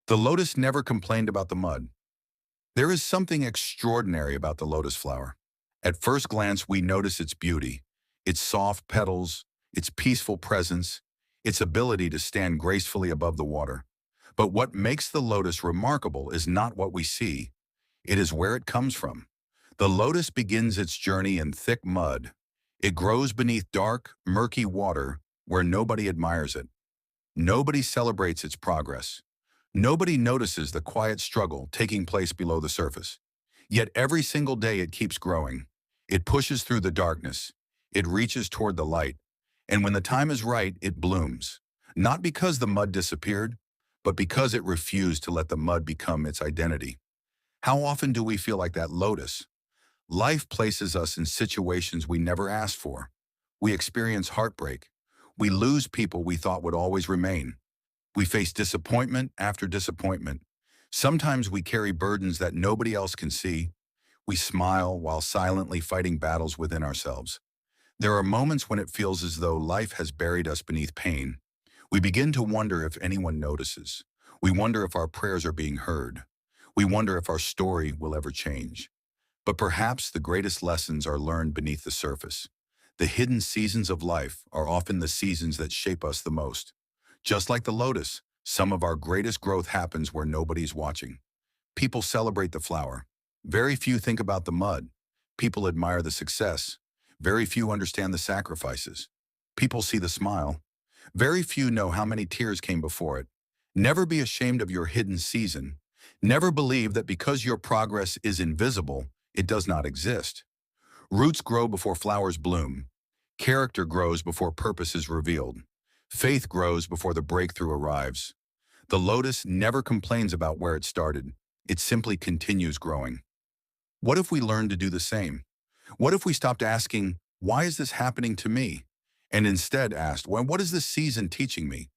The lotus never complained about the mud. There is something extraordinary about the lotus flower. At first glance, we notice its beauty, its soft petals, its peaceful presence, its ability to stand gracefully above the water. But what makes the lotus remarkable is not what we see, it is where it comes from. The lotus begins its journey in thick mud. It grows beneath dark, murky water where nobody admires it. Nobody celebrates its progress. Nobody notices the quiet struggle taking place below the surface. Yet every single day it keeps growing. It pushes through the darkness. It reaches toward the light. And when the time is right, it blooms. Not because the mud disappeared, but because it refused to let the mud become its identity. How often do we feel like that lotus? Life places us in situations we never asked for. We experience heartbreak. We lose people we thought would always remain. We face disappointment after disappointment. Sometimes we carry burdens that nobody else can see. We smile while silently fighting battles within ourselves. There are moments when it feels as though life has buried us beneath pain. We begin to wonder if anyone notices. We wonder if our prayers are being heard. We wonder if our story will ever change. But perhaps the greatest lessons are learned beneath the surface. The hidden seasons of life are often the seasons that shape us the most. Just like the lotus, some of our greatest growth happens where nobody's watching. People celebrate the flower. Very few think about the mud. People admire the success. Very few understand the sacrifices. People see the smile. Very few know how many tears came before it. Never be ashamed of your hidden season. Never believe that because your progress is invisible, it does not exist. Roots grow before flowers bloom. Character grows before purpose is revealed. Faith grows before the breakthrough arrives. The lotus never complains about where it started. It simply continues growing. What if we learned to do the same? What if we stopped asking, why is this happening to me? And instead asked, well, what is this season teaching me?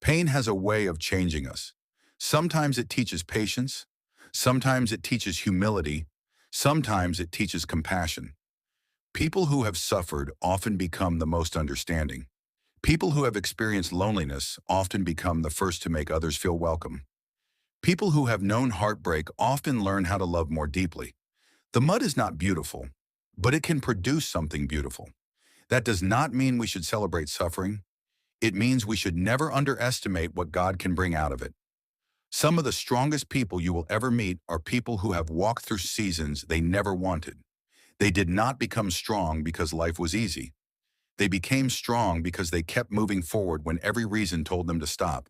Pain has a way of changing us. Sometimes it teaches patience. Sometimes it teaches humility. Sometimes it teaches compassion. People who have suffered often become the most understanding. People who have experienced loneliness often become the first to make others feel welcome. People who have known heartbreak often learn how to love more deeply. The mud is not beautiful, but it can produce something beautiful. That does not mean we should celebrate suffering. It means we should never underestimate what God can bring out of it. Some of the strongest people you will ever meet are people who have walked through seasons they never wanted. They did not become strong because life was easy. They became strong because they kept moving forward when every reason told them to stop.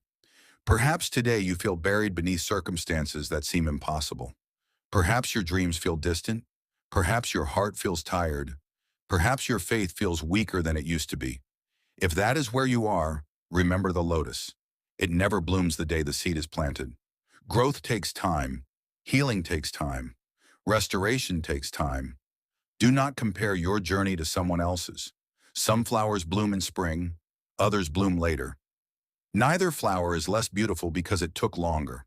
Perhaps today you feel buried beneath circumstances that seem impossible. Perhaps your dreams feel distant. Perhaps your heart feels tired. Perhaps your faith feels weaker than it used to be. If that is where you are, remember the lotus. It never blooms the day the seed is planted. Growth takes time. Healing takes time. Restoration takes time. Do not compare your journey to someone else's. Some flowers bloom in spring, others bloom later. Neither flower is less beautiful because it took longer.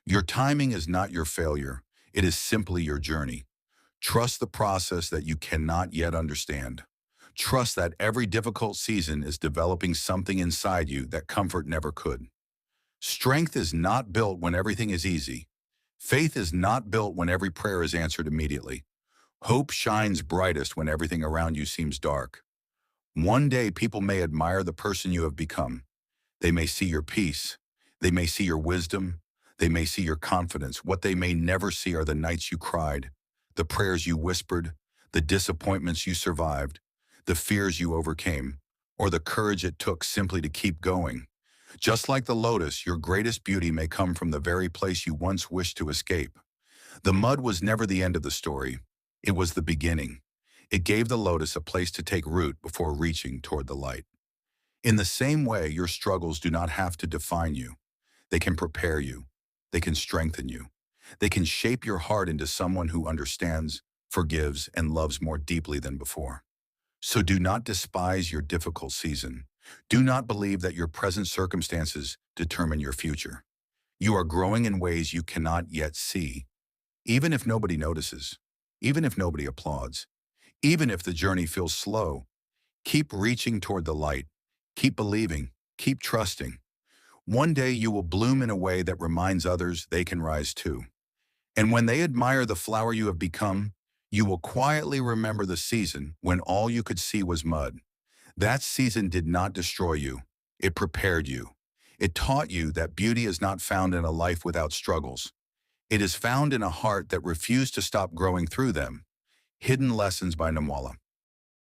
Your timing is not your failure. It is simply your journey. Trust the process that you cannot yet understand. Trust that every difficult season is developing something inside you that comfort never could. Strength is not built when everything is easy. Faith is not built when every prayer is answered immediately. Hope shines brightest when everything around you seems dark. One day people may admire the person you have become. They may see your peace. They may see your wisdom. They may see your confidence. What they may never see are the nights you cried, the prayers you whispered, the disappointments you survived, the fears you overcame, or the courage it took simply to keep going. Just like the lotus, your greatest beauty may come from the very place you once wished to escape. The mud was never the end of the story. It was the beginning. It gave the lotus a place to take root before reaching toward the light. In the same way, your struggles do not have to define you. They can prepare you. They can strengthen you. They can shape your heart into someone who understands, forgives, and loves more deeply than before. So do not despise your difficult season. Do not believe that your present circumstances determine your future. You are growing in ways you cannot yet see. Even if nobody notices, even if nobody applauds, even if the journey feels slow, keep reaching toward the light. Keep believing. Keep trusting. One day you will bloom in a way that reminds others they can rise too. And when they admire the flower you have become, you will quietly remember the season when all you could see was mud. That season did not destroy you. It prepared you. It taught you that beauty is not found in a life without struggles. It is found in a heart that refused to stop growing through them. Hidden Lessons by Namwala.